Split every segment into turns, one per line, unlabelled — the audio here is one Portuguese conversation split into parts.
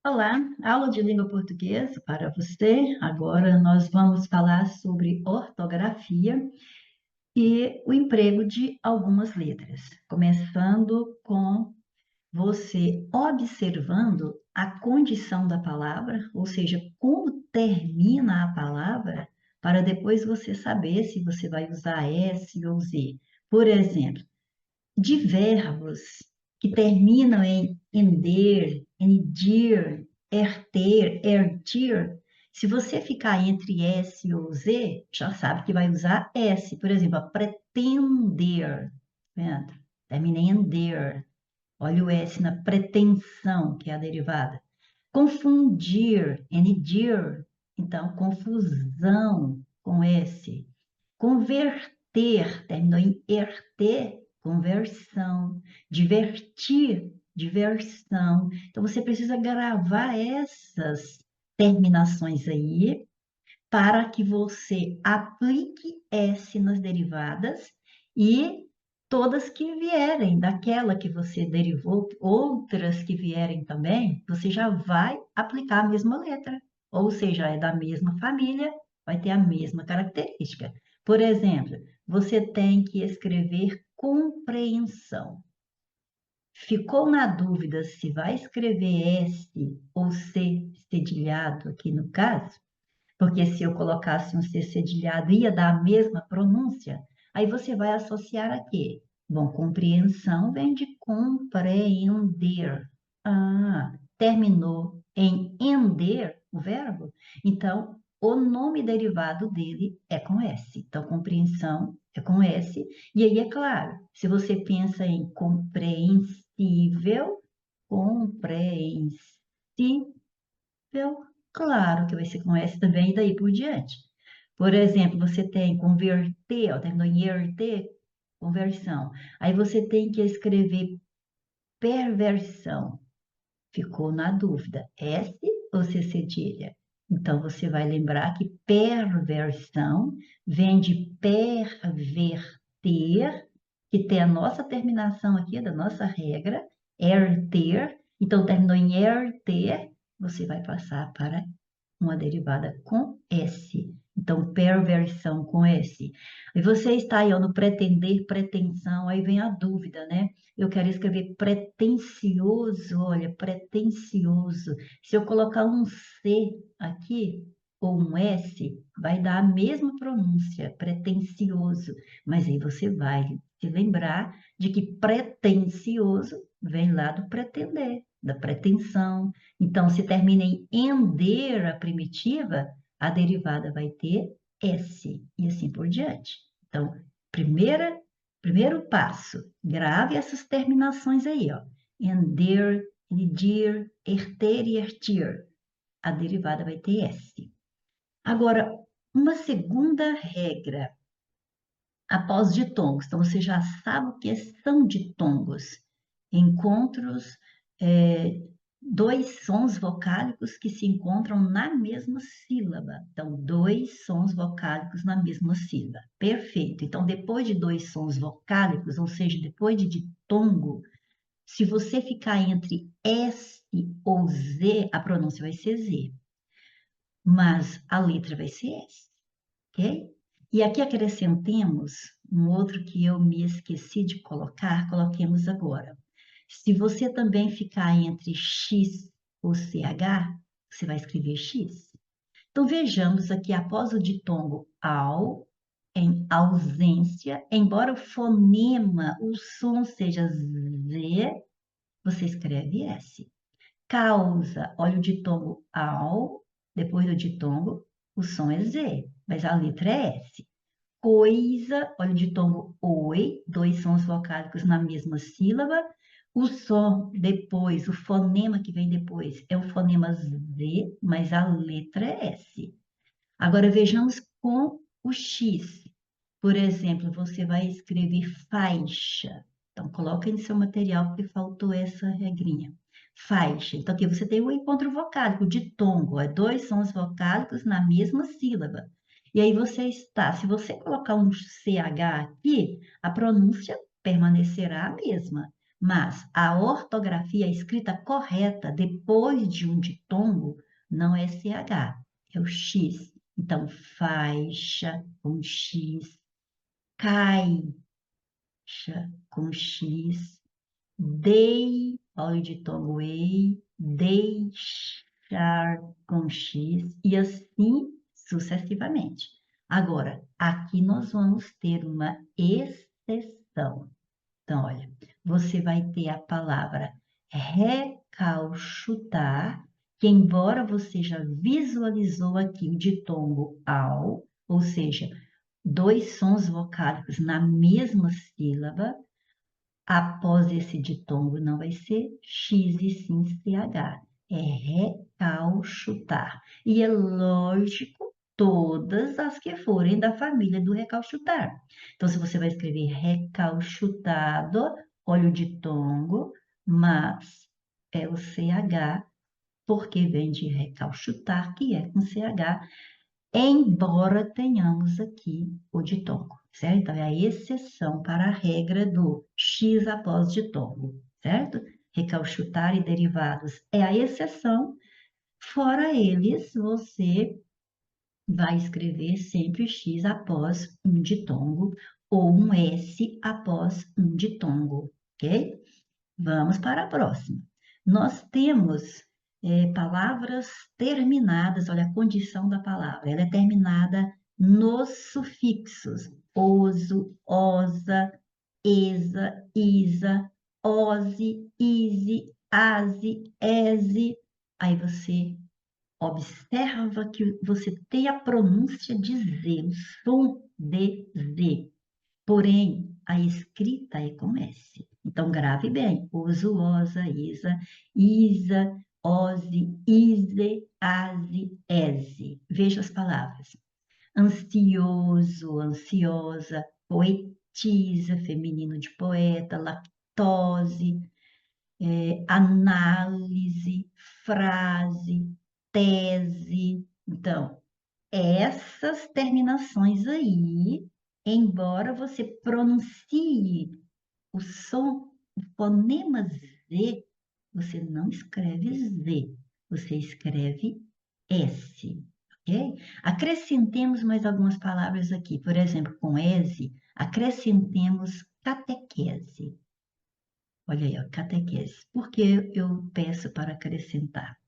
Olá, aula de língua portuguesa para você. Agora nós vamos falar sobre ortografia e o emprego de algumas letras, começando com você observando a condição da palavra, ou seja, como termina a palavra, para depois você saber se você vai usar S ou Z. Por exemplo, de verbos que terminam em ender, endir, erter, ertir, se você ficar entre S ou Z, já sabe que vai usar S. Por exemplo, pretender, tá vendo? Termina em ender. Olha o S na pretensão, que é a derivada. Confundir, enidir, então, confusão com S. Converter, terminou em erter, conversão. Divertir, diversão. Então, você precisa gravar essas terminações aí para que você aplique S nas derivadas e todas que vierem daquela que você derivou, outras que vierem também, você já vai aplicar a mesma letra. Ou seja, é da mesma família, vai ter a mesma característica. Por exemplo, você tem que escrever compreensão. Ficou na dúvida se vai escrever S ou C cedilhado aqui no caso? Porque se eu colocasse um C cedilhado, ia dar a mesma pronúncia. Aí você vai associar a quê? Bom, compreensão vem de compreender. Ah, terminou em ender o verbo? Então, o nome derivado dele é com S. Então, compreensão é com S. E aí, é claro, se você pensa em compreensível, compreensível, claro que vai ser com S também e daí por diante. Por exemplo, você tem converter, ó, terminou em ERT, conversão. Aí você tem que escrever perversão. Ficou na dúvida, S ou C cedilha? Então, você vai lembrar que perversão vem de perverter, que tem a nossa terminação aqui, da nossa regra, erter. Então, terminou em erter, você vai passar para uma derivada com S. Então, perversão com S. E você está aí ó, no pretender, pretensão, aí vem a dúvida, né? Eu quero escrever pretensioso, olha, pretensioso. Se eu colocar um C aqui, ou um S, vai dar a mesma pronúncia, pretensioso. Mas aí você vai se lembrar de que pretensioso vem lá do pretender, da pretensão. Então, se termina em ender a primitiva, a derivada vai ter S, e assim por diante. Então, primeiro passo, grave essas terminações aí, ó. Ender, edir, erter e ertir. A derivada vai ter S. Agora, uma segunda regra, após ditongos. Então, você já sabe o que são ditongos. Encontros, é, dois sons vocálicos que se encontram na mesma sílaba. Então, dois sons vocálicos na mesma sílaba. Perfeito. Então, depois de dois sons vocálicos, ou seja, depois de ditongo, se você ficar entre S ou Z, a pronúncia vai ser Z, mas a letra vai ser S, ok? E aqui acrescentemos um outro que eu me esqueci de colocar, coloquemos agora. Se você também ficar entre X ou CH, você vai escrever X. Então vejamos aqui, após o ditongo ao, em ausência, embora o fonema, o som seja Z, você escreve S. Causa, olha o ditongo ao, depois do ditongo, o som é Z, mas a letra é S. Coisa, olha o ditongo oi, dois sons vocálicos na mesma sílaba. O som depois, o fonema que vem depois é o fonema Z, mas a letra é S. Agora vejamos com o X. Por exemplo, você vai escrever faixa. Então, coloca em seu material porque faltou essa regrinha. Faixa. Então, aqui você tem o encontro vocálico, ditongo, é dois sons vocálicos na mesma sílaba. E aí você está, se você colocar um CH aqui, a pronúncia permanecerá a mesma. Mas a ortografia, a escrita correta depois de um ditongo, não é CH, é o X. Então, faixa com X, caixa com X, olha o ditongo ei, deixar com X, e assim sucessivamente. Agora, aqui nós vamos ter uma exceção. Então, olha, você vai ter a palavra recalchutar, que embora você já visualizou aqui o ditongo ao, ou seja, dois sons vocálicos na mesma sílaba, após esse ditongo não vai ser X e sim CH. É recalchutar. E é lógico, todas as que forem da família do recalchutar. Então, se você vai escrever recalchutado, olha o ditongo, mas é o CH, porque vem de recalchutar, que é com CH, embora tenhamos aqui o ditongo, certo? Então, é a exceção para a regra do X após ditongo, certo? Recalchutar e derivados é a exceção, fora eles, você vai escrever sempre X após um ditongo ou um S após um ditongo, ok? Vamos para a próxima. Nós temos palavras terminadas, olha a condição da palavra, ela é terminada nos sufixos oso, osa, esa, isa, ose, ise, ase, ese. Aí você observa que você tem a pronúncia de Z, o som de Z. Porém, a escrita é com S. Então, grave bem. Uso, osa, isa, ose, ise, ase, ese. Veja as palavras. Ansioso, ansiosa, poetisa, feminino de poeta, lactose, análise, frase, tese. Então, essas terminações aí, embora você pronuncie o som, o fonema Z, você não escreve Z, você escreve S, ok? Acrescentemos mais algumas palavras aqui. Por exemplo, com ese, acrescentemos catequese. Olha aí, ó, catequese. Por que eu peço para acrescentar?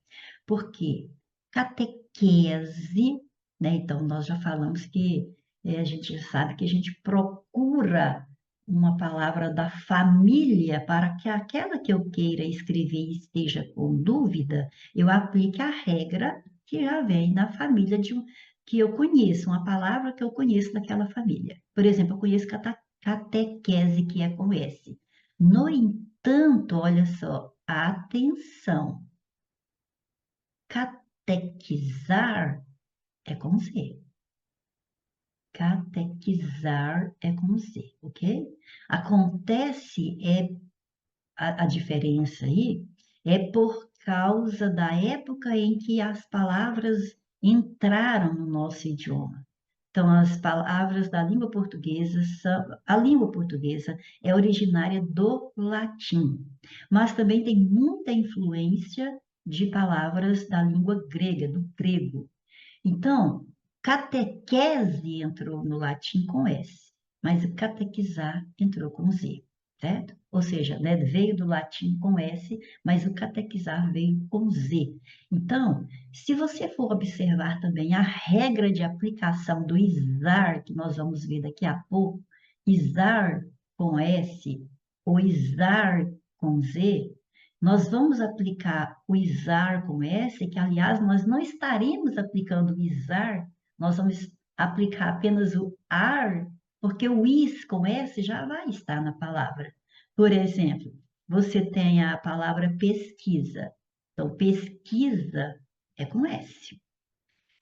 Porque catequese, né? Então, nós já falamos que a gente sabe que a gente procura uma palavra da família para que aquela que eu queira escrever e esteja com dúvida, eu aplique a regra que já vem da família que eu conheço, uma palavra que eu conheço daquela família. Por exemplo, eu conheço catequese, que é com S. No entanto, olha só, atenção, catequizar é com Z. Catequizar é com Z, ok? Acontece, a diferença aí, é por causa da época em que as palavras entraram no nosso idioma. Então, as palavras da língua portuguesa a língua portuguesa é originária do latim, mas também tem muita influência de palavras da língua grega, do grego. Então, catequese entrou no latim com S, mas catequizar entrou com Z, certo? Ou seja, né, veio do latim com S, mas o catequizar veio com Z. Então, se você for observar também a regra de aplicação do ISAR, que nós vamos ver daqui a pouco, ISAR com S ou ISAR com Z, nós vamos aplicar o ISAR com S, que aliás nós não estaremos aplicando o ISAR, nós vamos aplicar apenas o AR, porque o IS com S já vai estar na palavra. Por exemplo, você tem a palavra pesquisa. Então, pesquisa é com S.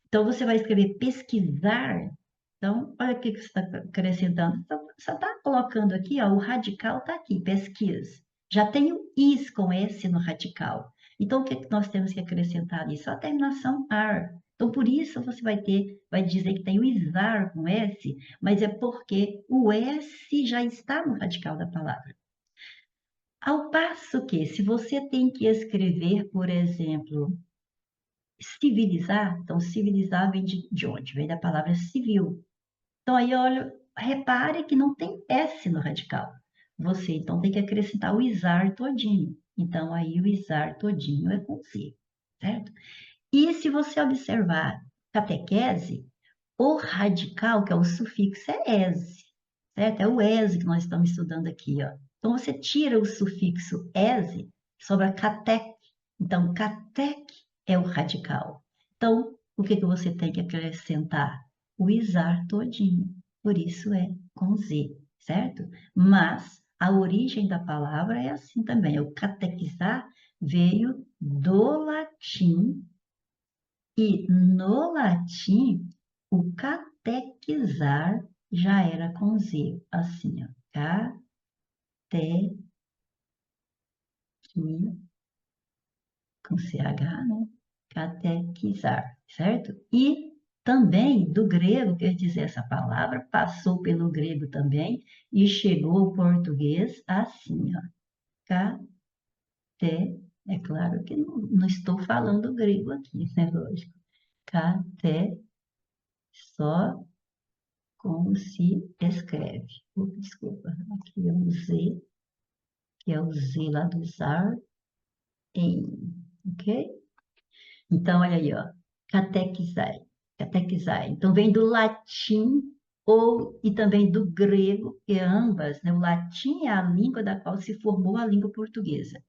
Então, você vai escrever pesquisar. Então, olha o que você está acrescentando. Então, você está colocando aqui, ó, o radical está aqui, pesquisa. Já tem o is com S no radical. Então, o que nós temos que acrescentar ali? Só a terminação ar. Então, por isso você vai dizer que tem o isar com S, mas é porque o S já está no radical da palavra. Ao passo que, se você tem que escrever, por exemplo, civilizar, então civilizar vem de onde? Vem da palavra civil. Então aí, olha, repare que não tem S no radical. Você então tem que acrescentar o isar todinho. Então aí o isar todinho é com Z, certo? E se você observar catequese, o radical, que é o sufixo, é ese, certo? É o ese que nós estamos estudando aqui, ó. Então, você tira o sufixo ese, sobra cateque. Então, cateque é o radical. Então, o que que você tem que acrescentar? O isar todinho. Por isso é com Z, certo? Mas a origem da palavra é assim também. O catequizar veio do latim e no latim, o catequizar já era com Z, assim, ó. Catequi, com CH, né? Catequizar, certo? E também do grego, quer dizer, essa palavra passou pelo grego também e chegou ao português assim, ó. Cate, é claro que não estou falando grego aqui, né? Lógico. Cate, só como se escreve. Desculpa, aqui é um Z, que é o Z lá do ZAR, em, ok? Então, olha aí, ó, catequizai, catequizai. Então, vem do latim e também do grego, que ambas, né? O latim é a língua da qual se formou a língua portuguesa.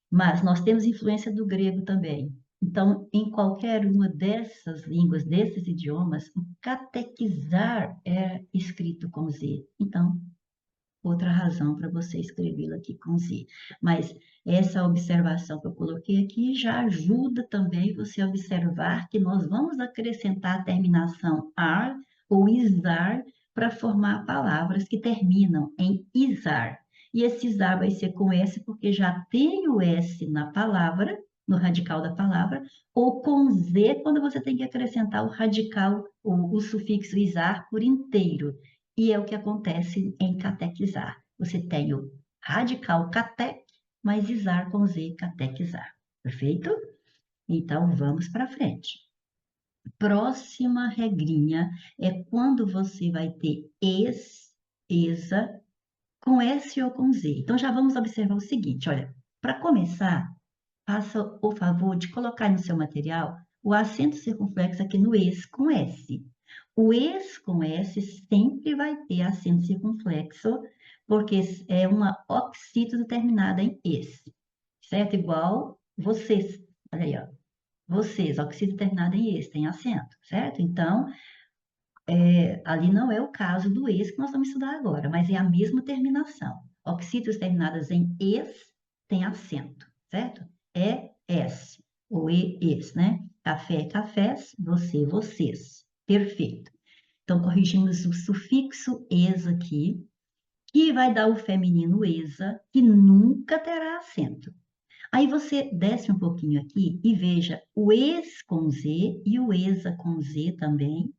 Mas nós temos influência do grego também. Então, em qualquer uma dessas línguas, desses idiomas, o catequizar é escrito com Z. Então, outra razão para você escrevê-lo aqui com Z. Mas essa observação que eu coloquei aqui já ajuda também você a observar que nós vamos acrescentar a terminação ar ou isar para formar palavras que terminam em isar. E esse isar vai ser com S porque já tem o S na palavra, no radical da palavra, ou com Z quando você tem que acrescentar o radical, o sufixo isar por inteiro. E é o que acontece em catequizar. Você tem o radical cateque, mas isar com Z, catequizar. Perfeito? Então, vamos para frente. Próxima regrinha é quando você vai ter esa, com S ou com Z. Então, já vamos observar o seguinte, olha, para começar, faça o favor de colocar no seu material o acento circunflexo aqui no es com S. O es com S sempre vai ter acento circunflexo, porque é uma oxítose terminada em es, certo? Igual vocês, olha aí, ó. Vocês, oxítose terminada em es, tem acento, certo? Então, ali não é o caso do es que nós vamos estudar agora, mas é a mesma terminação. Oxítonas terminadas em es tem acento, certo? É S, ou es, né? Café, cafés, você, vocês. Perfeito. Então, corrigimos o sufixo es aqui, que vai dar o feminino esa, que nunca terá acento. Aí você desce um pouquinho aqui e veja o es com Z e o esa com Z também,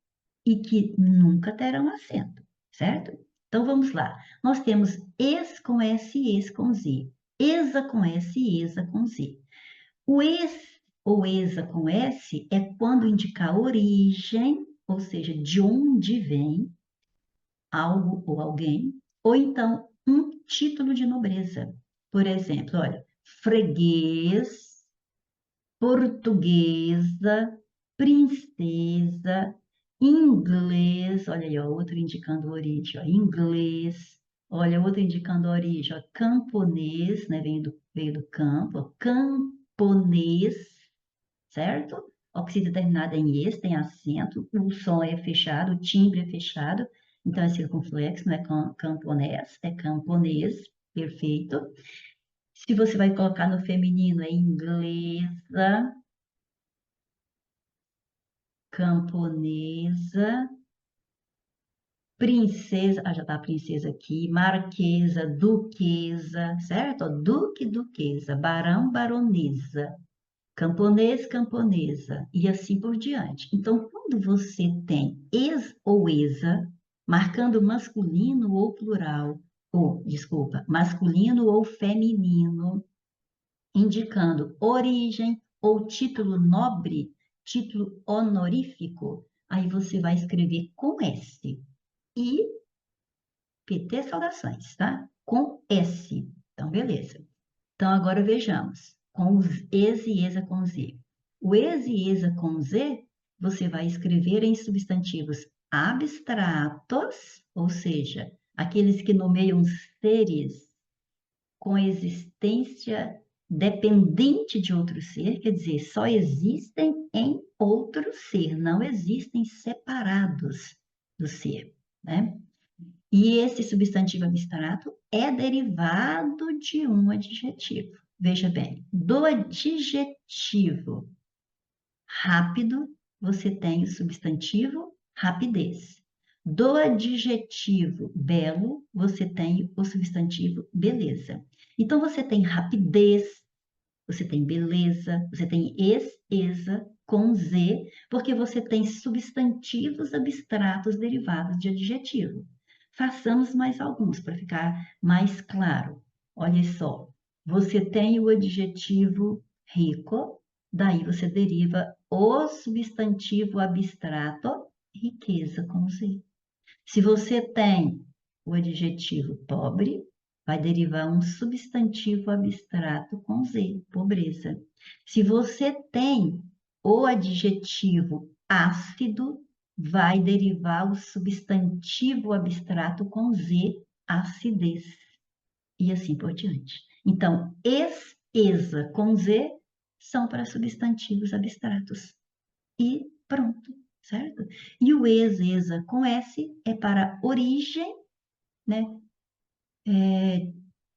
e que nunca terão acento, certo? Então vamos lá. Nós temos es com S e es com Z. Esa com S e esa com Z. O es ou esa com S é quando indicar origem, ou seja, de onde vem algo ou alguém, ou então um título de nobreza. Por exemplo, olha, freguês, portuguesa, princesa, inglês, olha aí, ó, outro indicando origem, ó, inglês, olha, outro indicando origem, ó, camponês, né, veio do campo, ó, camponês, certo? Oxida terminada em es, tem acento, o som é fechado, o timbre é fechado, então é circunflexo, não é camponês, é camponês, perfeito. Se você vai colocar no feminino, é inglesa, camponesa, princesa, já tá a princesa aqui, marquesa, duquesa, certo? Ó, duque, duquesa, barão, baronesa, camponês, camponesa, e assim por diante. Então, quando você tem ex ou esa, marcando masculino ou plural, ou, desculpa, masculino ou feminino, indicando origem ou título nobre, título honorífico, aí você vai escrever com S. E PT Saudações, tá? Com S. Então, beleza. Então, agora vejamos. Com os ES e ESA com Z. O ES e ESA com Z, você vai escrever em substantivos abstratos, ou seja, aqueles que nomeiam seres com existência dependente de outro ser, quer dizer, só existem em outro ser, não existem separados do ser, né? E esse substantivo abstrato é derivado de um adjetivo. Veja bem, do adjetivo rápido, você tem o substantivo rapidez. Do adjetivo belo, você tem o substantivo beleza. Então, você tem rapidez, você tem beleza, você tem ex-esa com Z, porque você tem substantivos abstratos derivados de adjetivo. Façamos mais alguns para ficar mais claro. Olha só, você tem o adjetivo rico, daí você deriva o substantivo abstrato riqueza com Z. Se você tem o adjetivo pobre, vai derivar um substantivo abstrato com Z, pobreza. Se você tem o adjetivo ácido, vai derivar o substantivo abstrato com Z, acidez. E assim por diante. Então, ex-esa com Z são para substantivos abstratos. E pronto, certo? E o ex-esa com S é para origem, né?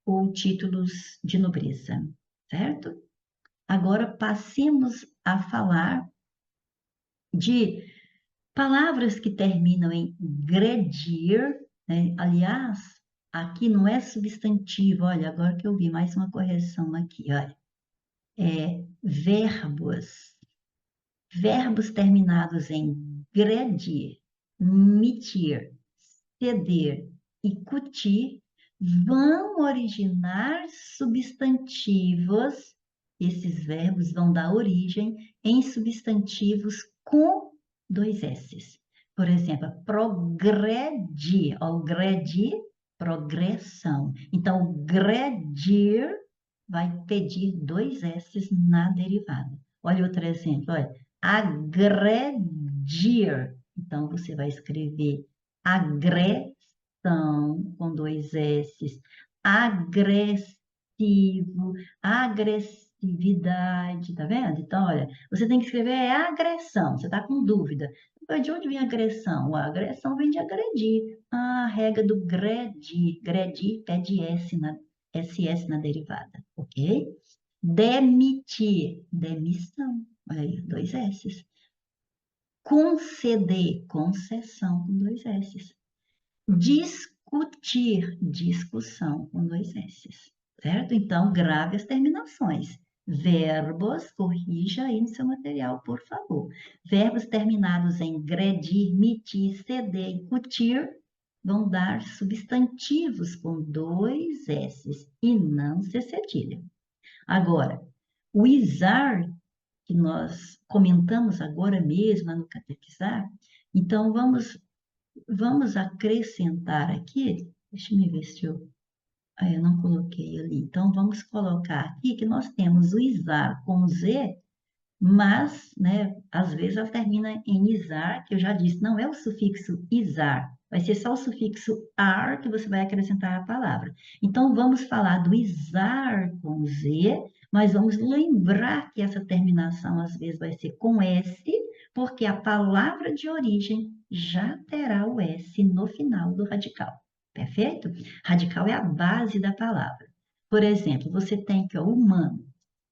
Ou títulos de nobreza, certo? Agora passemos a falar de palavras que terminam em gredir, né? Aliás, aqui não é substantivo, olha, agora que eu vi mais uma correção aqui, olha. Verbos. Verbos terminados em gredir, mitir, ceder e cutir vão originar substantivos. Esses verbos vão dar origem em substantivos com dois S's. Por exemplo, progredir. O gredir, progressão. Então, gredir vai pedir dois S's na derivada. Olha outro exemplo, olha. Agredir. Então, você vai escrever agressão com dois S's, agressivo, agressividade, tá vendo? Então, olha, você tem que escrever agressão, você tá com dúvida. De onde vem agressão? A agressão vem de agredir. A regra do gredir, gredir é de SS na derivada, ok? Demitir, demissão. Olha aí, dois S's. Conceder, concessão, com dois S's. Discutir, discussão, com dois S's. Certo? Então, grave as terminações. Verbos, corrija aí no seu material, por favor. Verbos terminados em gredir, mitir, ceder e cutir vão dar substantivos com dois S's e não C cedilha. Agora, o izar que nós comentamos agora mesmo no catequizar, então vamos acrescentar aqui, deixa eu ver se eu não coloquei ali, então vamos colocar aqui que nós temos o izar com Z, mas, né, às vezes ela termina em izar, que eu já disse, não é o sufixo izar, vai ser só o sufixo ar que você vai acrescentar à palavra. Então, vamos falar do izar com Z, mas vamos lembrar que essa terminação às vezes vai ser com S, porque a palavra de origem já terá o S no final do radical. Perfeito? Radical é a base da palavra. Por exemplo, você tem aqui, ó, humano.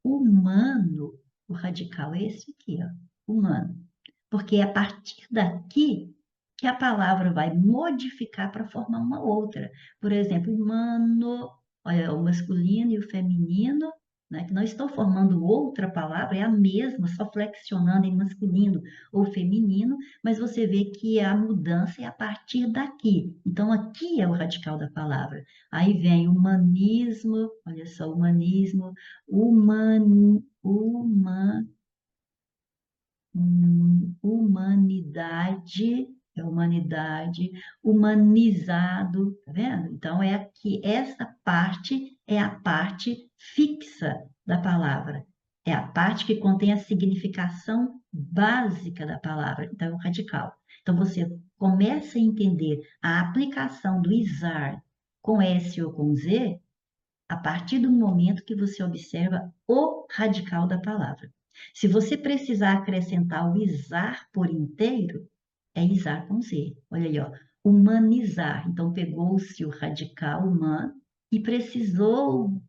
Humano, o radical é esse aqui, ó, humano. Porque é a partir daqui que a palavra vai modificar para formar uma outra. Por exemplo, humano, olha, o masculino e o feminino né? Que não estou formando outra palavra, é a mesma, só flexionando em masculino ou feminino, mas você vê que a mudança é a partir daqui. Então, aqui é o radical da palavra. Aí vem humanismo, olha só, humanismo, humanidade, humanidade, humanizado, tá vendo? Então, é aqui, essa parte é a parte fixa da palavra, é a parte que contém a significação básica da palavra, então é o radical. Então, você começa a entender a aplicação do izar com S ou com Z a partir do momento que você observa o radical da palavra. Se você precisar acrescentar o izar por inteiro, é izar com Z. Olha aí, ó. Humanizar. Então, pegou-se o radical humano e precisou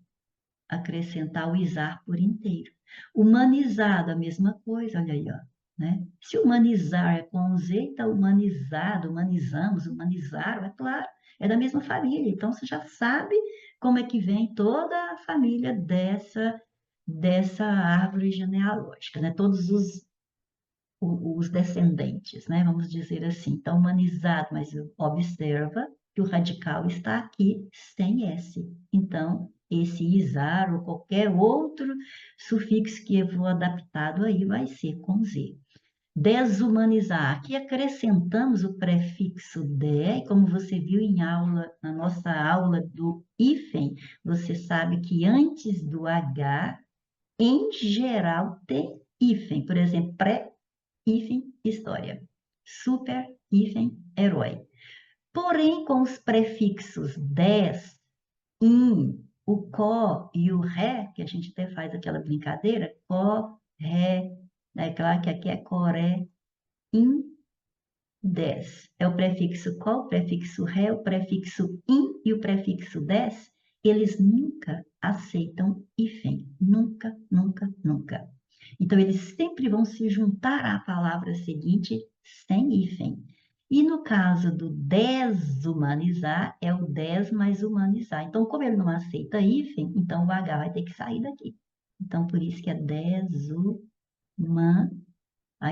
acrescentar o izar por inteiro. Humanizado, a mesma coisa, olha aí, ó. Né? Se humanizar é com Z, então humanizado, humanizamos, humanizaram, é claro, é da mesma família. Então você já sabe como é que vem toda a família dessa árvore genealógica, né? Todos os descendentes, né? Vamos dizer assim. Então, humanizado, mas observa que o radical está aqui sem S. Então, esse izar ou qualquer outro sufixo que eu vou adaptado aí vai ser com Z. Desumanizar. Aqui acrescentamos o prefixo de, e como você viu em aula, na nossa aula do hífen, você sabe que antes do H, em geral, tem hífen. Por exemplo, hífen história, super hífen herói. Porém, com os prefixos des, in, o có e o ré, que a gente até faz aquela brincadeira, có, ré, é claro que aqui é coré, in, des. É o prefixo có, o prefixo ré, o prefixo in e o prefixo des, eles nunca aceitam hífen. Nunca, nunca, nunca. Então, eles sempre vão se juntar à palavra seguinte sem hífen. E no caso do desumanizar, é o des mais humanizar. Então, como ele não aceita hífen, então o H vai ter que sair daqui. Então, por isso que é desuman.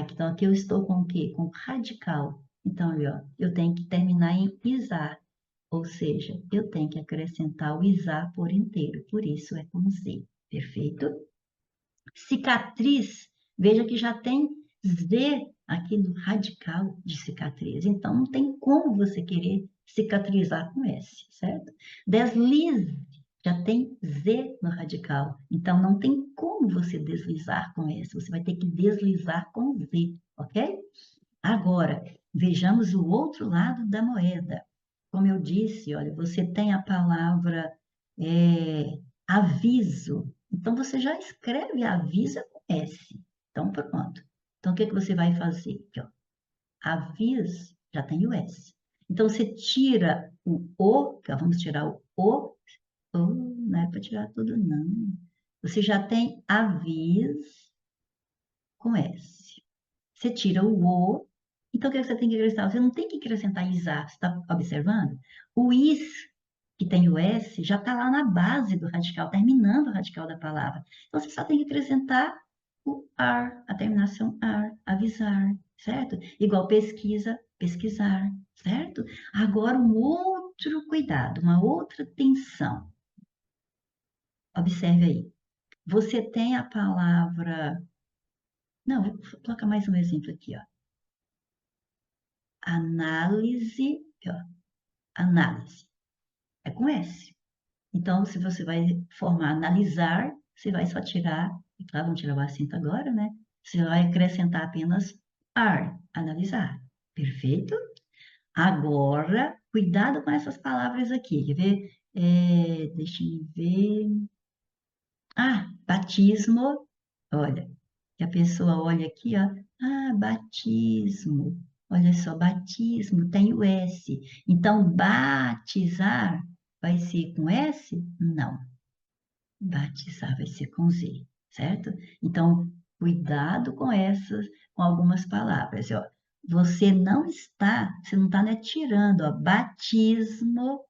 Então, aqui eu estou com o quê? Com radical. Então, ali, ó, eu tenho que terminar em isar. Ou seja, eu tenho que acrescentar o isar por inteiro. Por isso é com Z. Perfeito? Cicatriz, veja que já tem Z aqui no radical de cicatriz. Então, não tem como você querer cicatrizar com S, certo? Deslize, já tem Z no radical. Então, não tem como você deslizar com S. Você vai ter que deslizar com Z, ok? Agora, vejamos o outro lado da moeda. Como eu disse, olha, você tem a palavra aviso. Então, você já escreve aviso com S. Então, pronto. Então, o que que você vai fazer? Aqui, ó. Aviso, já tem o S. Então, você tira o O, que, ó, vamos tirar o, não é para tirar tudo, não. Você já tem aviso com S. Você tira o O, então o que você tem que acrescentar? Você não tem que acrescentar isar, você está observando? O is, que tem o S, já está lá na base do radical, terminando o radical da palavra. Então você só tem que acrescentar o ar, a terminação ar, avisar, certo? Igual pesquisa, pesquisar, certo? Agora um outro cuidado, uma outra tensão. Observe aí. Você tem a palavra. Não, vou colocar mais um exemplo aqui, ó. Análise, ó, análise, é com S. Então, se você vai formar analisar, você vai só tirar, e claro, vamos tirar o acento agora, né? Você vai acrescentar apenas ar, analisar. Perfeito? Agora, cuidado com essas palavras aqui, quer ver? Deixa eu ver. Ah, batismo. Olha, que a pessoa olha aqui, ó. Ah, batismo. Olha só, batismo tem o S. Então, batizar vai ser com S? Não. Batizar vai ser com Z, certo? Então, cuidado com essas, com algumas palavras. Ó. Você não está, né, tirando, ó, batismo,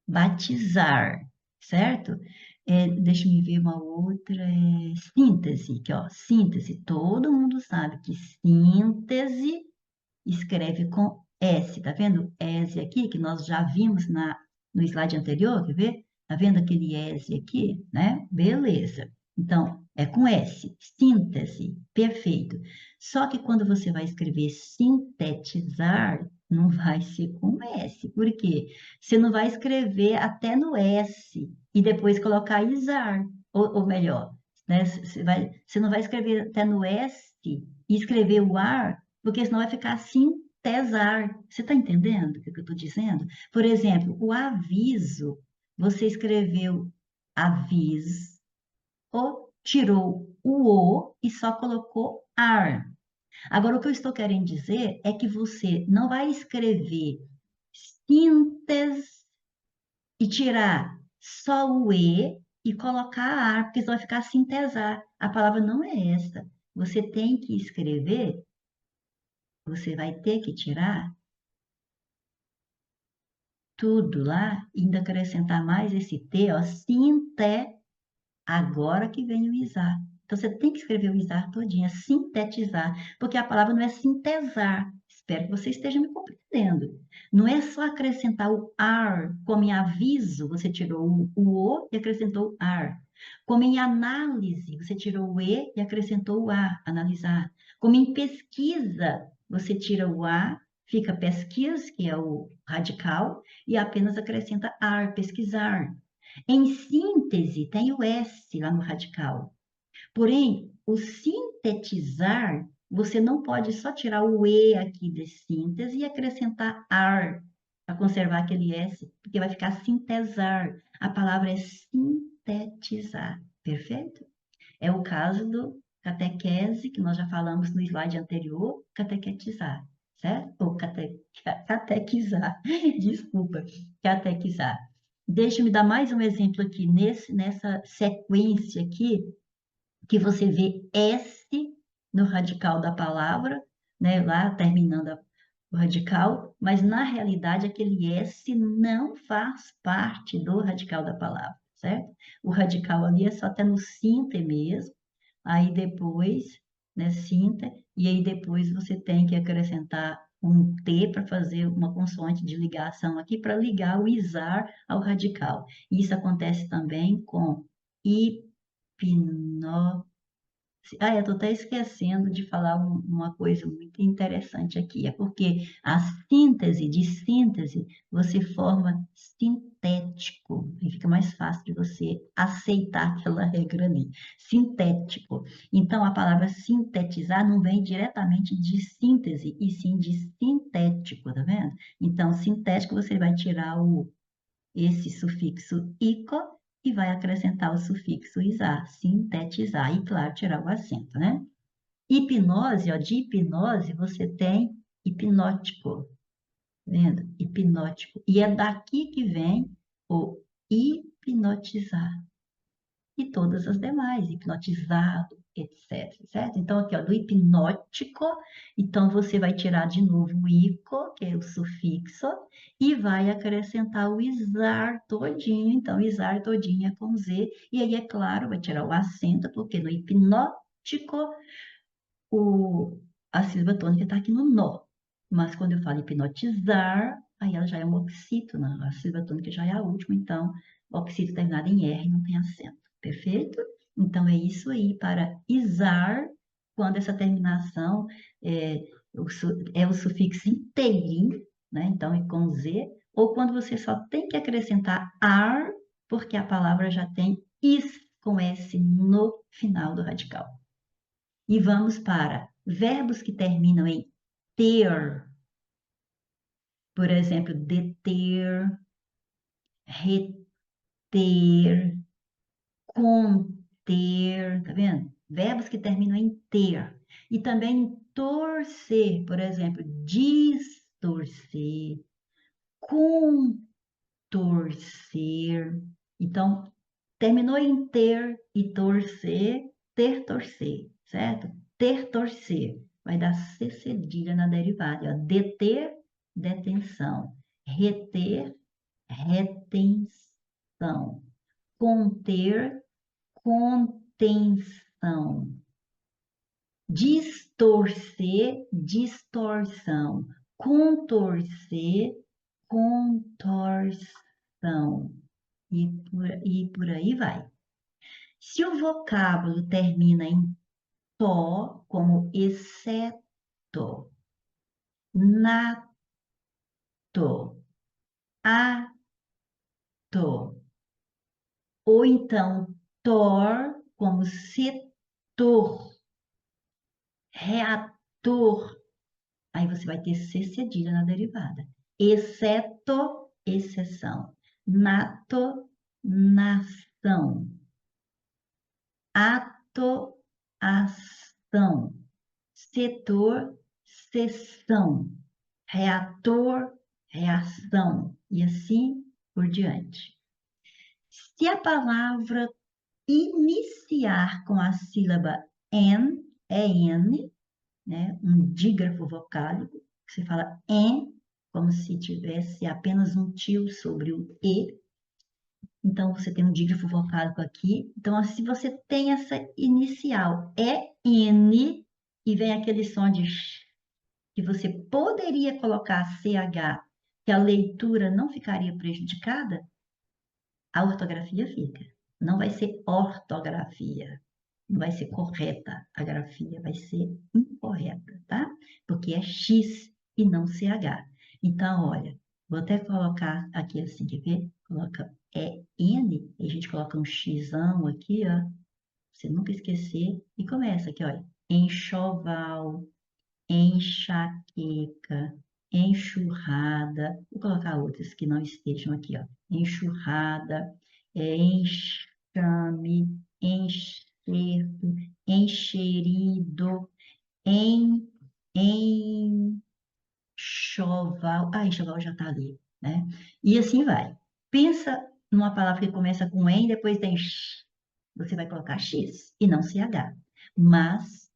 batizar, certo? Deixa eu ver uma outra, síntese, que ó, síntese, todo mundo sabe que síntese escreve com S, tá vendo? S aqui, que nós já vimos no slide anterior, quer ver? Tá vendo aquele S aqui, né? Beleza. Então, é com S, síntese, perfeito. Só que quando você vai escrever sintetizar, não vai ser com S. Por quê? Você não vai escrever até no S e depois colocar isar, ou melhor, né? Você não vai escrever até no S e escrever o ar, porque senão vai ficar sintesar. Você está entendendo o que eu estou dizendo? Por exemplo, o aviso, você escreveu aviso, tirou o e só colocou ar. Agora, o que eu estou querendo dizer é que você não vai escrever síntese e tirar só o e colocar ar, porque senão vai ficar sintesar. A palavra não é essa. Você tem que escrever, você vai ter que tirar tudo lá, e ainda acrescentar mais esse T, ó, sinte, agora que vem o isar. Então, você tem que escrever o isar todinha, sintetizar, porque a palavra não é sintesar. Espero que você esteja me compreendendo. Não é só acrescentar o ar, como em aviso, você tirou o e acrescentou o ar. Como em análise, você tirou o e acrescentou o a, analisar. Como em pesquisa, você tira o a, fica pesquisa, que é o radical, e apenas acrescenta ar, pesquisar. Em síntese, tem o S lá no radical. Porém, o sintetizar, você não pode só tirar o E aqui de síntese e acrescentar ar para conservar aquele S, porque vai ficar sintesar. A palavra é sintetizar. Perfeito? É o caso do catequese, que nós já falamos no slide anterior, catequetizar, certo? Ou catequizar, desculpa, catequizar. Deixa-me dar mais um exemplo aqui, nessa sequência aqui, que você vê S no radical da palavra, né, lá terminando o radical, mas na realidade aquele S não faz parte do radical da palavra, certo? O radical ali é só até no sinte mesmo, aí depois, né, sinta, e aí depois você tem que acrescentar um T para fazer uma consoante de ligação aqui para ligar o isar ao radical. Isso acontece também com hipno eu estou até esquecendo de falar uma coisa muito interessante aqui. É porque a síntese de síntese você forma sintético. E fica mais fácil de você aceitar aquela regra ali. Sintético. Então, a palavra sintetizar não vem diretamente de síntese, e sim de sintético, tá vendo? Então, sintético você vai tirar esse sufixo ico e vai acrescentar o sufixo isar, sintetizar e, claro, tirar o acento, né? Hipnose, ó, de hipnose você tem hipnótico, tá vendo? Hipnótico. E é daqui que vem o hipnotizar e todas as demais, hipnotizado, etc, certo? Então, aqui, ó, do hipnótico, então você vai tirar de novo o ico, que é o sufixo, e vai acrescentar o isar todinho, então, isar todinho é com Z, e aí, é claro, vai tirar o acento, porque no hipnótico, a sílaba tônica está aqui no nó, mas quando eu falo hipnotizar, aí ela já é uma oxítona, a sílaba tônica já é a última, então, oxítona terminada em R não tem acento. Perfeito? Então, é isso aí para isar, quando essa terminação é o sufixo inteirinho, né? Então, é com Z, ou quando você só tem que acrescentar ar, porque a palavra já tem is com S no final do radical. E vamos para verbos que terminam em ter. Por exemplo, deter, reter, conter, tá vendo? Verbos que terminam em ter. E também em torcer, por exemplo, distorcer, contorcer. Então, terminou em ter e torcer, ter, torcer, certo? Ter, torcer. Vai dar C cedilha na derivada. Ó. Deter, detenção. Reter, retenção. conter, contenção. Distorcer, distorção. Contorcer, contorção. E por aí vai. Se o vocábulo termina em to, como exceto, nato, ato, ou então tor, como setor, reator, aí você vai ter C cedilha na derivada. Exceto, exceção. Nato, nação. Ato, ação. Setor, seção. Reator, reação. E assim por diante. Se a palavra iniciar com a sílaba N, é N, né? Um dígrafo vocálico, que você fala N, como se tivesse apenas um tio sobre o E. Então, você tem um dígrafo vocálico aqui. Então, se você tem essa inicial, é N, e vem aquele som de sh, que você poderia colocar CH, que a leitura não ficaria prejudicada, a ortografia fica. Não vai ser ortografia. Não vai ser correta a grafia, vai ser incorreta, tá? Porque é X e não CH. Então, olha, vou até colocar aqui assim, quer ver? Coloca N, e a gente coloca um Xão aqui, ó. Pra você nunca esquecer. E começa aqui, olha. Enxoval, enxaqueca, enxurrada. Vou colocar outras que não estejam aqui, ó. Enxurrada, enxame, enxerto, enxerido, en, enxoval. Ah, enxoval já tá ali, né? E assim vai. Pensa numa palavra que começa com em, depois tem x. Você vai colocar x e não ch. Mas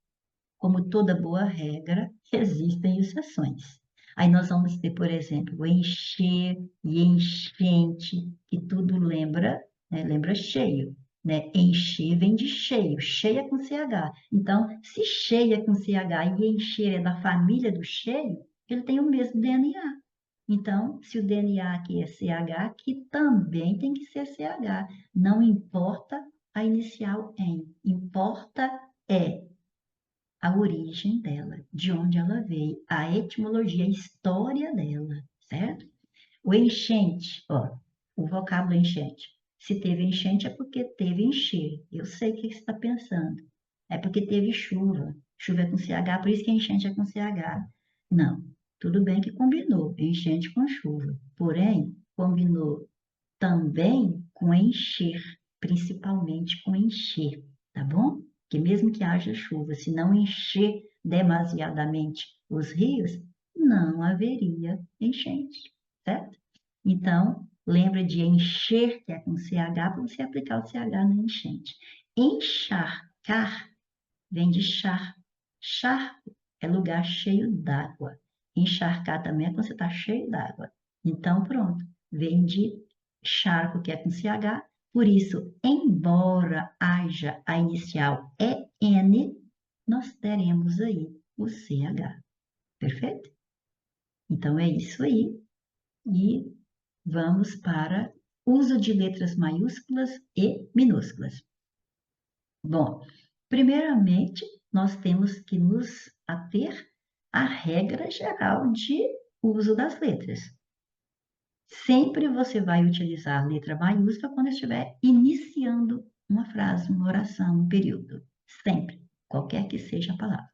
como toda boa regra, existem exceções. Aí nós vamos ter, por exemplo, o encher e enchente, que tudo lembra, né, lembra cheio, né? Encher vem de cheio, cheia com CH. Então, se cheia com CH e encher é da família do cheio, ele tem o mesmo DNA. Então, se o DNA aqui é CH, aqui também tem que ser CH. Não importa a inicial em, importa é a origem dela, de onde ela veio, a etimologia, a história dela, certo? O enchente, ó, o vocábulo enchente. Se teve enchente é porque teve encher. Eu sei o que você está pensando. É porque teve chuva. Chuva é com CH, por isso que enchente é com CH. Não, tudo bem que combinou, enchente com chuva. Porém, combinou também com encher, principalmente com encher, tá bom? Que mesmo que haja chuva, se não encher demasiadamente os rios, não haveria enchente, certo? Então, lembra de encher, que é com CH, para você aplicar o CH na enchente. Encharcar vem de char. Charco é lugar cheio d'água. Encharcar também é quando você está cheio d'água. Então, pronto, vem de charco, que é com CH. Por isso, embora haja a inicial EN, nós teremos aí o CH. Perfeito? Então, é isso aí. E vamos para uso de letras maiúsculas e minúsculas. Bom, primeiramente, nós temos que nos ater à regra geral de uso das letras. Sempre você vai utilizar a letra maiúscula quando estiver iniciando uma frase, uma oração, um período. Sempre, qualquer que seja a palavra.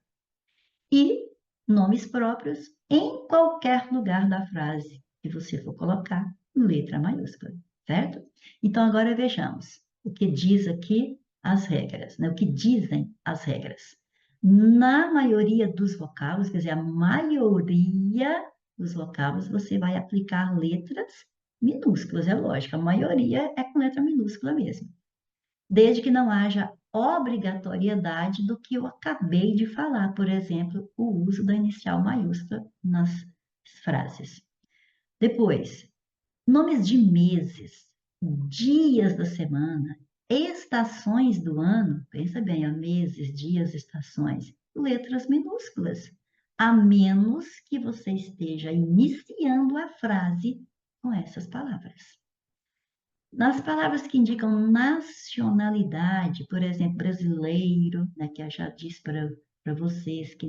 E nomes próprios em qualquer lugar da frase que você for colocar, letra maiúscula, certo? Então, agora vejamos o que diz aqui as regras, né? O que dizem as regras. Na maioria dos vocábulos, quer dizer, a maioria dos vocábulos, você vai aplicar letras minúsculas, é lógico, a maioria é com letra minúscula mesmo. Desde que não haja obrigatoriedade do que eu acabei de falar, por exemplo, o uso da inicial maiúscula nas frases. Depois, nomes de meses. dias da semana, estações do ano, pensa bem, ó, meses, dias, estações, letras minúsculas, a menos que você esteja iniciando a frase com essas palavras. Nas palavras que indicam nacionalidade, por exemplo, brasileiro, né, que eu já disse para vocês que,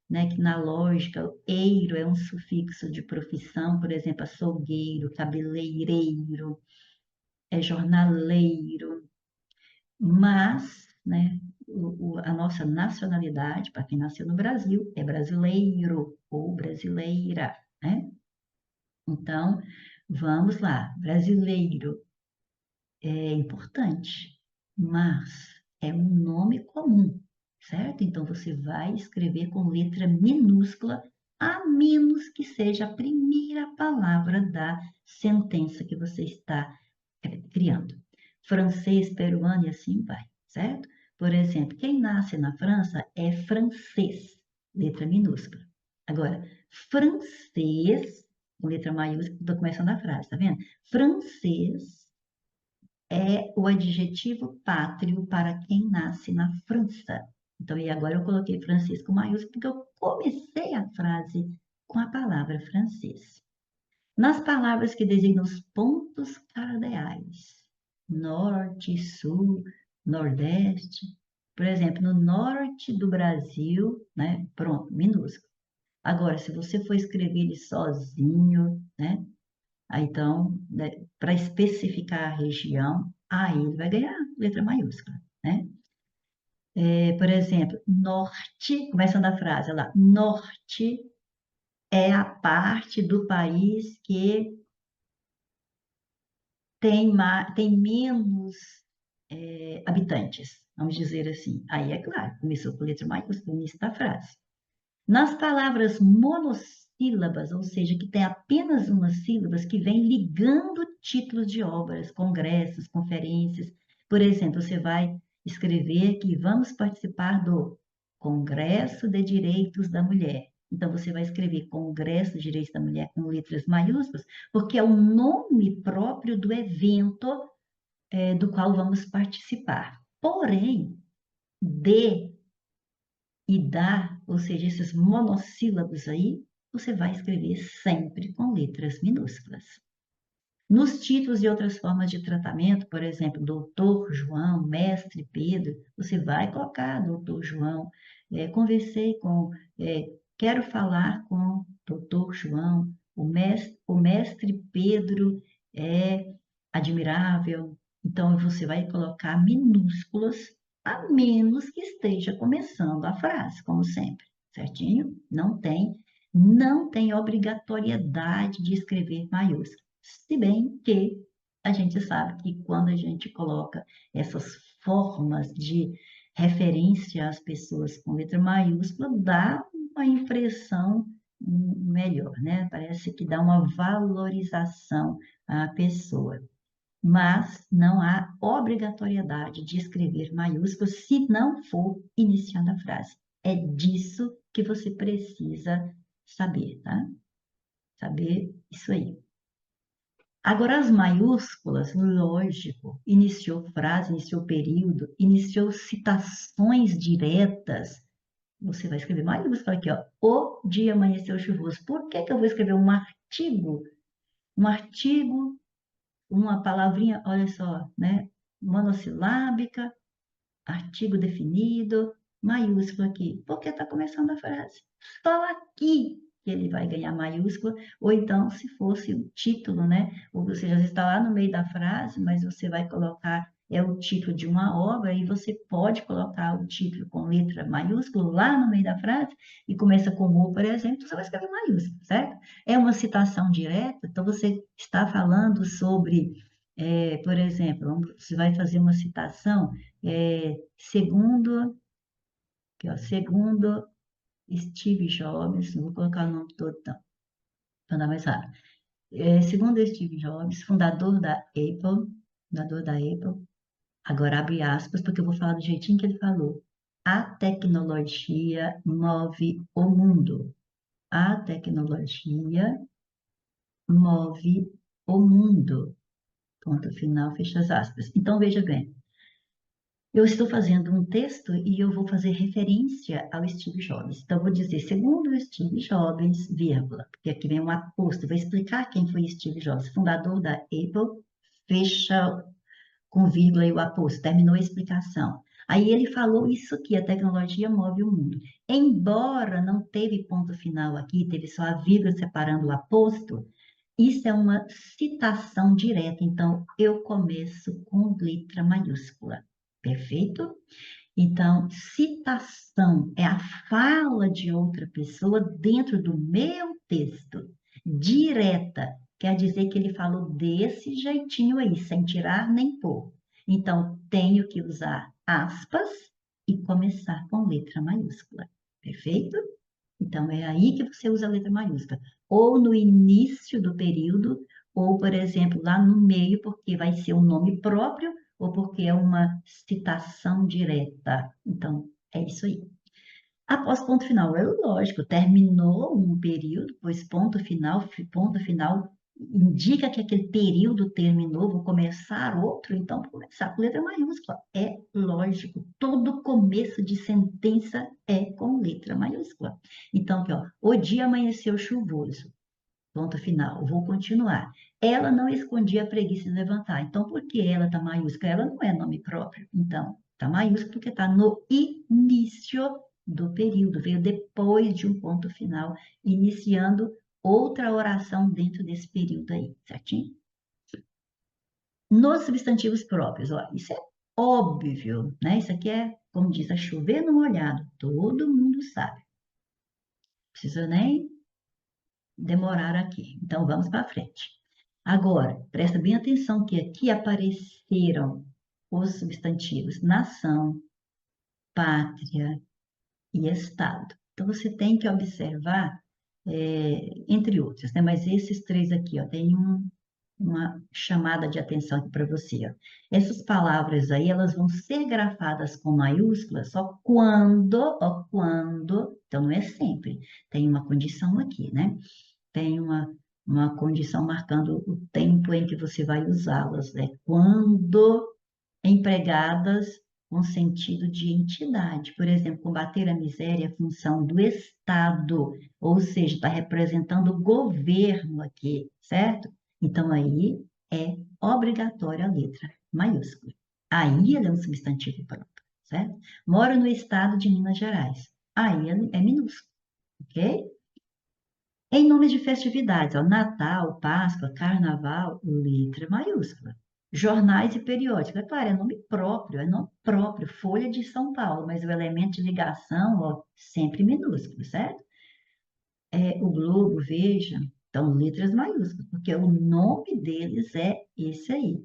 né, que na lógica, o eiro é um sufixo de profissão, por exemplo, açougueiro, cabeleireiro, é jornaleiro, mas, né, a nossa nacionalidade, para quem nasceu no Brasil, é brasileiro ou brasileira, né? Então, vamos lá, brasileiro é importante, mas é um nome comum, certo? Então, você vai escrever com letra minúscula, a menos que seja a primeira palavra da sentença que você está criando. Francês, peruano e assim vai, certo? Por exemplo, quem nasce na França é francês, letra minúscula. Agora, francês, com letra maiúscula, estou começando a frase, tá vendo? Francês é o adjetivo pátrio para quem nasce na França. Então, e agora eu coloquei francês com maiúsculo porque eu comecei a frase com a palavra francês. Nas palavras que designam os pontos cardeais, norte, sul, nordeste, por exemplo, no norte do Brasil, né? Pronto, minúsculo. Agora, se você for escrever ele sozinho, né? Aí, então, né, para especificar a região, aí ele vai ganhar letra maiúscula, né? Por exemplo, norte, começando a frase lá, norte é a parte do país que tem menos habitantes, vamos dizer assim. Aí é claro, começou com letra maiúscula no início da frase. Nas palavras monossílabas, ou seja, que tem apenas uma sílaba, que vem ligando títulos de obras, congressos, conferências. Por exemplo, você vai escrever que vamos participar do Congresso de Direitos da Mulher. Então, você vai escrever Congresso de Direitos da Mulher com letras maiúsculas, porque é o nome próprio do evento do qual vamos participar. Porém, de e da, ou seja, esses monossílabos aí, você vai escrever sempre com letras minúsculas. Nos títulos e outras formas de tratamento, por exemplo, doutor João, mestre Pedro, você vai colocar doutor João. Conversei com, quero falar com doutor João, o mestre Pedro é admirável. Então, você vai colocar minúsculas, a menos que esteja começando a frase, como sempre, certinho? Não tem obrigatoriedade de escrever maiúsculo. Se bem que a gente sabe que quando a gente coloca essas formas de referência às pessoas com letra maiúscula, dá uma impressão melhor, né? Parece que dá uma valorização à pessoa. Mas não há obrigatoriedade de escrever maiúsculo se não for iniciando a frase. É disso que você precisa saber, tá? Saber isso aí. Agora, as maiúsculas, lógico, iniciou frase, iniciou período, iniciou citações diretas. Você vai escrever maiúscula aqui, ó. O dia amanheceu chuvoso. Por que que eu vou escrever um artigo? Um artigo, uma palavrinha, olha só, né? Monossilábica, artigo definido, maiúsculo aqui, porque está começando a frase. Só aqui que ele vai ganhar maiúscula, ou então se fosse o título, né? Ou você já está lá no meio da frase, mas você vai colocar o título de uma obra e você pode colocar o título com letra maiúscula lá no meio da frase e começa com o, por exemplo, você vai escrever maiúsculo, certo? É uma citação direta, então você está falando sobre, por exemplo, você vai fazer uma citação segundo, aqui, ó, segundo Steve Jobs, não vou colocar o nome todo, não, para dar mais rápido. Segundo Steve Jobs, fundador da Apple, agora abre aspas, porque eu vou falar do jeitinho que ele falou. A tecnologia move o mundo. A tecnologia move o mundo. ponto final, fecha as aspas. Então, veja bem, eu estou fazendo um texto e eu vou fazer referência ao Steve Jobs. Então, eu vou dizer, segundo o Steve Jobs, vírgula, porque aqui vem um aposto, vou explicar quem foi Steve Jobs, fundador da Apple, fecha com vírgula e o aposto, terminou a explicação. Aí ele falou isso aqui, a tecnologia move o mundo. Embora não teve ponto final aqui, teve só a vírgula separando o aposto, isso é uma citação direta, então eu começo com letra maiúscula. Perfeito? Então, citação é a fala de outra pessoa dentro do meu texto. Direta quer dizer que ele falou desse jeitinho aí, sem tirar nem pôr. Então, tenho que usar aspas e começar com letra maiúscula. Perfeito? Então, é aí que você usa a letra maiúscula. Ou no início do período, ou, por exemplo, lá no meio, porque vai ser um nome próprio, ou porque é uma citação direta. Então, é isso aí. Após ponto final, é lógico, terminou um período, pois ponto final indica que aquele período terminou, vou começar outro, então vou começar com letra maiúscula. É lógico, todo começo de sentença é com letra maiúscula. Então, aqui, ó, o dia amanheceu chuvoso. Ponto final, vou continuar. Ela não escondia a preguiça de levantar. Então, por que ela está maiúscula? Ela não é nome próprio. Então, está maiúsculo porque está no início do período, veio depois de um ponto final, iniciando outra oração dentro desse período aí, certinho? Nos substantivos próprios, ó, isso é óbvio, né? Isso aqui é, como diz, a chover no molhado, todo mundo sabe. Não precisa nem demorar aqui. Então, vamos para frente. Agora, presta bem atenção que aqui apareceram os substantivos nação, pátria e estado. Então, você tem que observar, entre outros, né? Mas esses três aqui, ó, tem uma chamada de atenção aqui para você, ó. Essas palavras aí, elas vão ser grafadas com maiúsculas só quando, então não é sempre, tem uma condição aqui, né? Tem uma condição marcando o tempo em que você vai usá-las, né? Quando empregadas com sentido de entidade. Por exemplo, combater a miséria é função do Estado, ou seja, está representando o governo aqui, certo? Então, aí é obrigatória a letra maiúscula. Aí ele é um substantivo próprio, certo? Moro no estado de Minas Gerais. Aí ele é minúsculo, ok? Em nomes de festividades, ó, Natal, Páscoa, Carnaval, letra maiúscula. Jornais e periódicos, é claro, é nome próprio, Folha de São Paulo, mas o elemento de ligação, ó, sempre minúsculo, certo? O Globo, Veja, então letras maiúsculas, porque o nome deles é esse aí.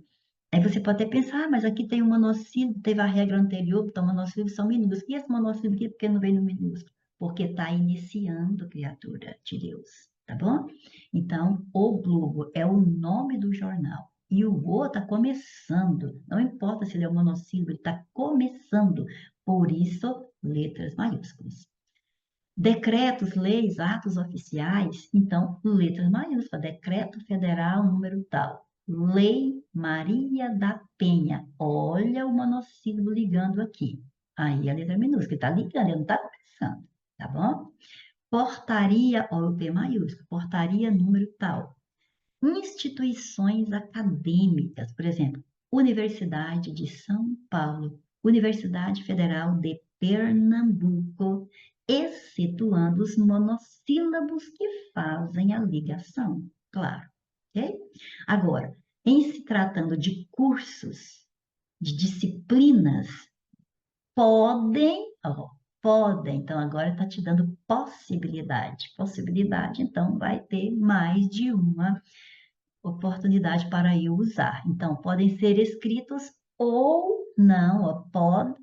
Aí você pode até pensar, mas aqui tem um monossílabo, teve a regra anterior, então monossílabos são minúsculos. E esse monossílabo aqui, por que não vem no minúsculo? Porque está iniciando, criatura de Deus, tá bom? Então, o Globo é o nome do jornal. E o O está começando. Não importa se ele é um monossílabo, ele está começando. Por isso, letras maiúsculas. Decretos, leis, atos oficiais, então, letras maiúsculas, decreto federal número tal. Lei Maria da Penha. Olha o monossílabo ligando aqui. Aí a letra minúscula, está ligando, ele não está começando, tá bom? Portaria, olha o P maiúsculo, portaria número tal. Instituições acadêmicas, por exemplo, Universidade de São Paulo, Universidade Federal de Pernambuco, excetuando os monossílabos que fazem a ligação, claro, ok? Agora, em se tratando de cursos, de disciplinas, podem, ó, podem, então agora está te dando possibilidade. Possibilidade, então vai ter mais de uma oportunidade para eu usar. Então, podem ser escritos ou não, ó, pode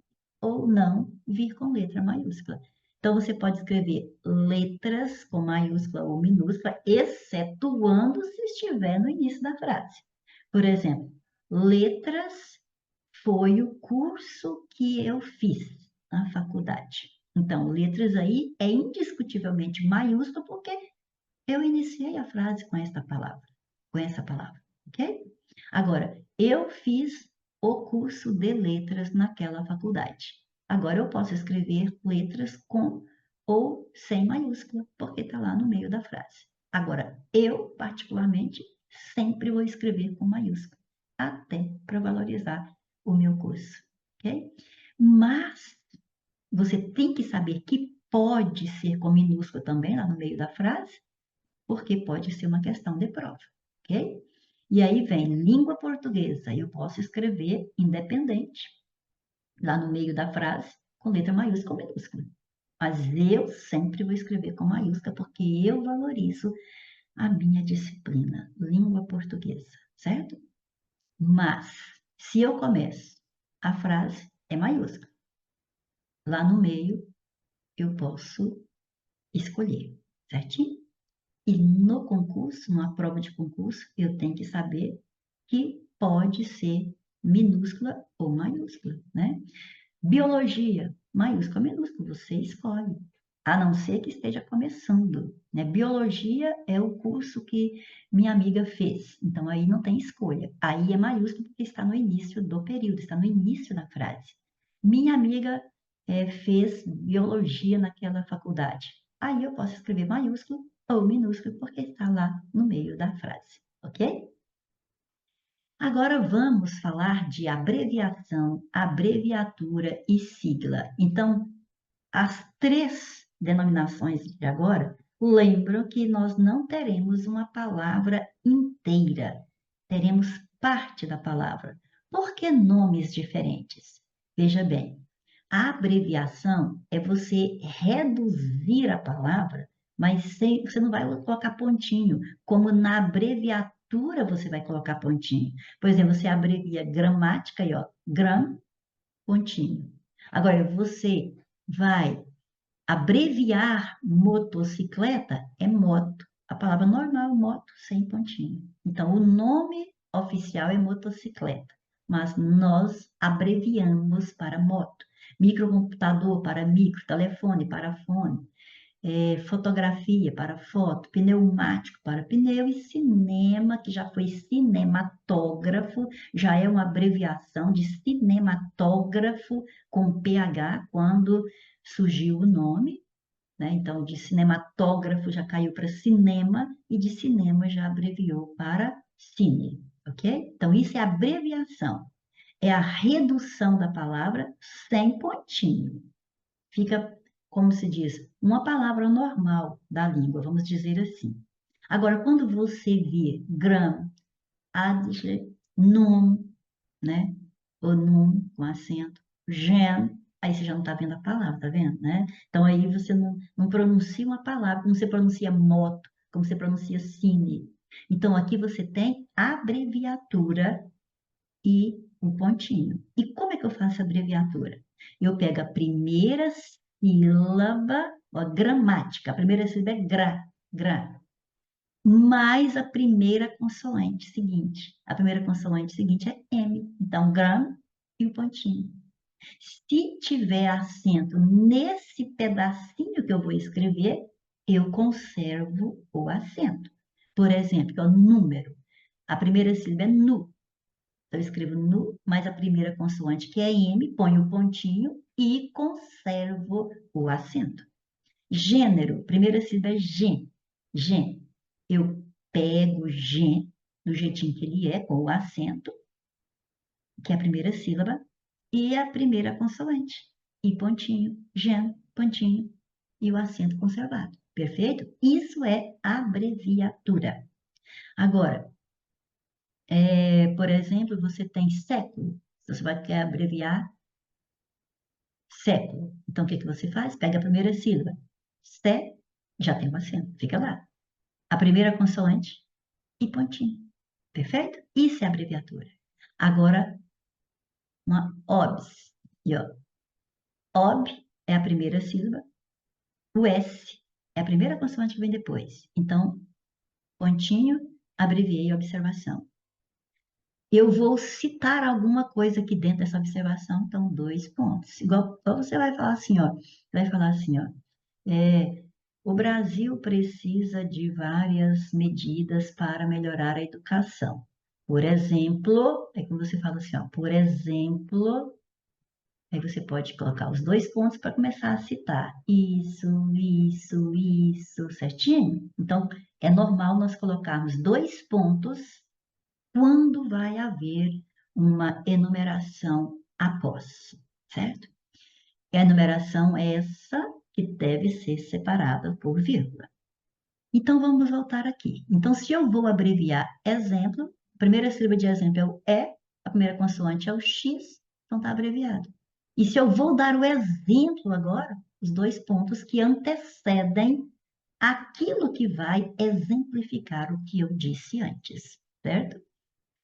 ou não vir com letra maiúscula. Então, você pode escrever letras com maiúscula ou minúscula, excetuando se estiver no início da frase. Por exemplo, letras foi o curso que eu fiz na faculdade. Então, letras aí é indiscutivelmente maiúsculo porque eu iniciei a frase com esta palavra, com essa palavra, ok? Agora, eu fiz o curso de letras naquela faculdade. Agora eu posso escrever letras com ou sem maiúscula, porque está lá no meio da frase. Agora, eu, particularmente, sempre vou escrever com maiúscula, até para valorizar o meu curso, ok? Mas você tem que saber que pode ser com minúscula também lá no meio da frase, porque pode ser uma questão de prova, ok? E aí vem língua portuguesa, eu posso escrever independente, lá no meio da frase, com letra maiúscula ou minúscula. Mas eu sempre vou escrever com maiúscula, porque eu valorizo a minha disciplina, língua portuguesa, certo? Mas, se eu começo, a frase é maiúscula. Lá no meio, eu posso escolher, certinho? E no concurso, numa prova de concurso, eu tenho que saber que pode ser minúscula ou maiúscula, né? Biologia, maiúscula ou minúscula, você escolhe. A não ser que esteja começando, né? Biologia é o curso que minha amiga fez, então aí não tem escolha. Aí é maiúsculo porque está no início do período, está no início da frase. Minha amiga fez biologia naquela faculdade. Aí eu posso escrever maiúsculo ou minúsculo porque está lá no meio da frase, ok? Agora vamos falar de abreviação, abreviatura e sigla. Então, as três denominações de agora lembram que nós não teremos uma palavra inteira, teremos parte da palavra. Por que nomes diferentes? Veja bem, a abreviação é você reduzir a palavra, mas você não vai colocar pontinho, como na abreviatura você vai colocar pontinho. Por exemplo, você abrevia gramática aí, ó, gram, pontinho. Agora, você vai abreviar motocicleta, é moto. A palavra normal, moto, sem pontinho. Então, o nome oficial é motocicleta, mas nós abreviamos para moto. Microcomputador para micro, telefone para fone, fotografia para foto, pneumático para pneu e cinema, que já foi cinematógrafo, já é uma abreviação de cinematógrafo com PH, quando surgiu o nome, né? Então, de cinematógrafo já caiu para cinema e de cinema já abreviou para cine, ok? Então, isso é abreviação, é a redução da palavra sem pontinho. Fica, como se diz, uma palavra normal da língua, vamos dizer assim. Agora, quando você vê gram, adjetivo, num, né? O num com acento, gen, aí você já não está vendo a palavra, tá vendo, né? Então aí você não pronuncia uma palavra, como você pronuncia moto, como você pronuncia cine. Então aqui você tem abreviatura e um pontinho. E como é que eu faço a abreviatura? Eu pego a primeira sílaba, ó, gramática, a primeira sílaba é gra, mais a primeira consoante seguinte. A primeira consoante seguinte é M. Então, gram e o pontinho. Se tiver acento nesse pedacinho que eu vou escrever, eu conservo o acento. Por exemplo, o número. A primeira sílaba é nu. Então, eu escrevo nu, mais a primeira consoante, que é M, ponho o pontinho e conservo o acento. Gênero, primeira sílaba é gen. Gen. Eu pego gen, do jeitinho que ele é, com o acento, que é a primeira sílaba, e a primeira consoante. E pontinho, gen, pontinho, e o acento conservado. Perfeito? Isso é abreviatura. Agora, por exemplo, você tem século. Você vai querer abreviar século. Então, o que que você faz? Pega a primeira sílaba. Sé, já tem o acento, fica lá. A primeira consoante e pontinho. Perfeito? Isso é abreviatura. Agora, uma OBS. E, ó, OB é a primeira sílaba, o S é a primeira consoante que vem depois. Então, pontinho, abreviei a observação. Eu vou citar alguma coisa aqui dentro dessa observação, então, 2 pontos. Igual você vai falar assim, ó, vai falar assim, ó, o Brasil precisa de várias medidas para melhorar a educação. Por exemplo, é como você fala assim, ó, por exemplo, aí você pode colocar os dois pontos para começar a citar. Isso, certinho? Então, é normal nós colocarmos dois pontos quando vai haver uma enumeração após, certo? E a enumeração é essa que deve ser separada por vírgula. Então, vamos voltar aqui. Então, se eu vou abreviar exemplo, a primeira sílaba de exemplo é o E, a primeira consoante é o X, então está abreviado. E se eu vou dar o exemplo agora, os dois pontos que antecedem aquilo que vai exemplificar o que eu disse antes, certo?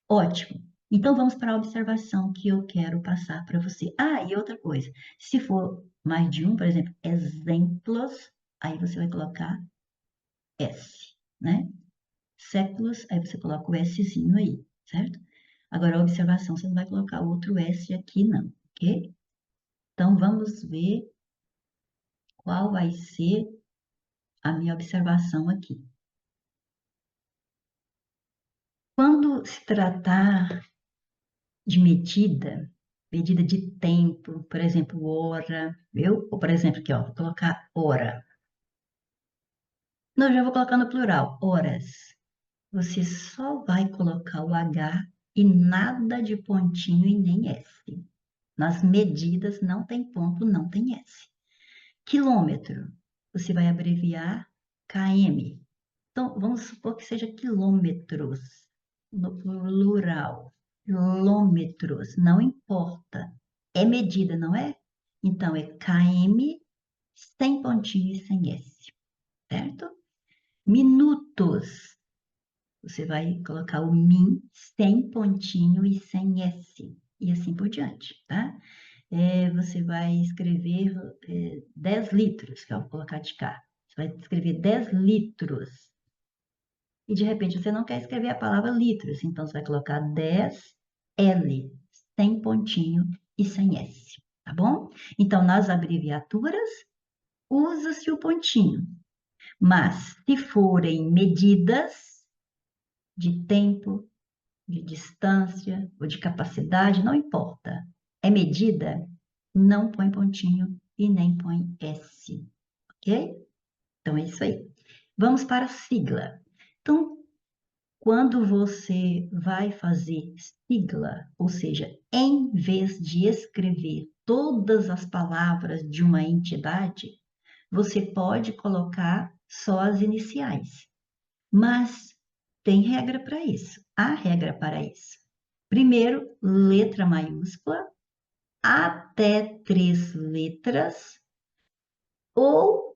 Ótimo. Então, vamos para a observação que eu quero passar para você. Ah, e outra coisa, se for mais de um, por exemplo, exemplos, aí você vai colocar S, né? Séculos, aí você coloca o Szinho aí, certo? Agora, a observação, você não vai colocar outro S aqui, não, ok? Então, vamos ver qual vai ser a minha observação aqui. Quando se tratar de medida de tempo, por exemplo, hora, viu? Ou, por exemplo, aqui, ó, vou colocar hora. Não, já vou colocar no plural, horas. Você só vai colocar o H e nada de pontinho e nem S. Nas medidas não tem ponto, não tem S. Quilômetro, você vai abreviar km. Então, vamos supor que seja quilômetros, no plural. Quilômetros, não importa. É medida, não é? Então, é km sem pontinho e sem S, certo? Minutos, você vai colocar o min sem pontinho e sem S, e assim por diante, tá? Você vai escrever 10 litros, que eu vou colocar de cá. Você vai escrever 10 litros. E de repente você não quer escrever a palavra litros, então você vai colocar 10 L, sem pontinho e sem S, tá bom? Então, nas abreviaturas, usa-se o pontinho. Mas, se forem medidas de tempo, de distância ou de capacidade, não importa. É medida, não põe pontinho e nem põe S, ok? Então é isso aí. Vamos para a sigla. Então, quando você vai fazer sigla, ou seja, em vez de escrever todas as palavras de uma entidade, você pode colocar só as iniciais. Mas tem regra para isso. Há regra para isso. Primeiro, letra maiúscula, até 3 letras, ou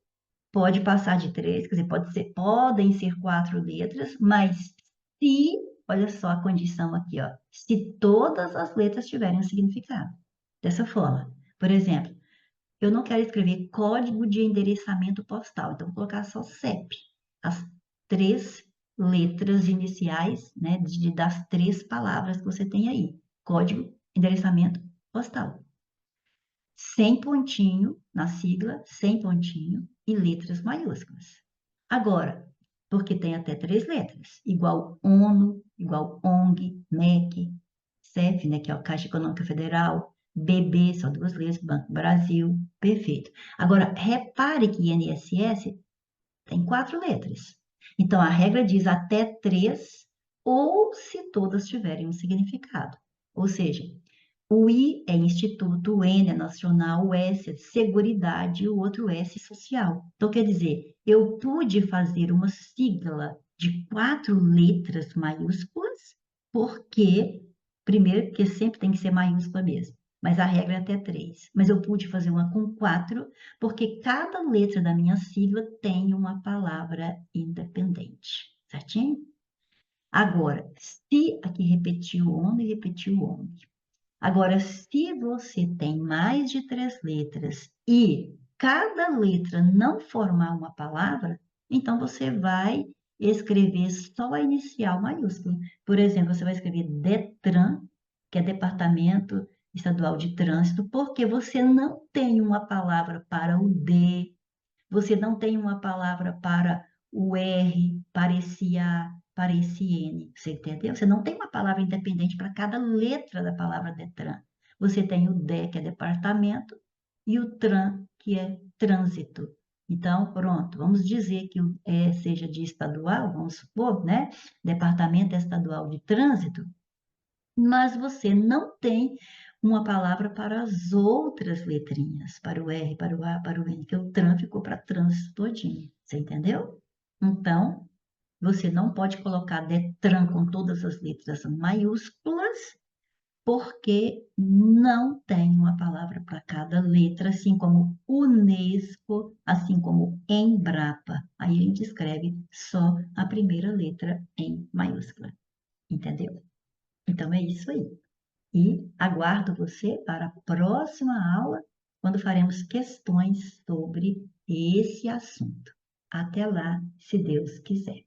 pode passar de 3, quer dizer, podem ser 4 letras, mas se, olha só a condição aqui, ó, se todas as letras tiverem um significado. Dessa forma, por exemplo, eu não quero escrever código de endereçamento postal, então vou colocar só CEP, as 3 letras iniciais, né, das 3 palavras que você tem aí. Código, endereçamento postal. Sem pontinho na sigla, sem pontinho e letras maiúsculas. Agora, porque tem até 3 letras, igual ONU, igual ONG, MEC, CEF, né, que é a Caixa Econômica Federal, BB, só 2 letras, Banco do Brasil, perfeito. Agora, repare que INSS tem 4 letras. Então, a regra diz até 3, ou se todas tiverem um significado. Ou seja, o I é Instituto, o N é Nacional, o S é Seguridade e o outro S é Social. Então, quer dizer, eu pude fazer uma sigla de 4 letras maiúsculas, porque, primeiro, porque sempre tem que ser maiúscula mesmo, mas a regra é até 3. Mas eu pude fazer uma com 4, porque cada letra da minha sigla tem uma palavra independente, certinho? Agora, se aqui repetiu ONU e repetiu ONG. Agora, se você tem mais de 3 letras e cada letra não formar uma palavra, então você vai escrever só a inicial maiúscula. Por exemplo, você vai escrever DETRAN, que é Departamento Estadual de Trânsito, porque você não tem uma palavra para o D, você não tem uma palavra para o R, para esse A. para esse N, você entendeu? Você não tem uma palavra independente para cada letra da palavra Detran. Você tem o DE, que é departamento, e o TRAN, que é trânsito. Então, pronto, vamos dizer que o E seja de estadual, vamos supor, né? Departamento Estadual de Trânsito, mas você não tem uma palavra para as outras letrinhas, para o R, para o A, para o N, que o TRAN ficou para trânsito todinho. Você entendeu? Então, você não pode colocar Detran com todas as letras maiúsculas, porque não tem uma palavra para cada letra, assim como Unesco, assim como Embrapa. Aí a gente escreve só a primeira letra em maiúscula, entendeu? Então é isso aí. E aguardo você para a próxima aula, quando faremos questões sobre esse assunto. Até lá, se Deus quiser.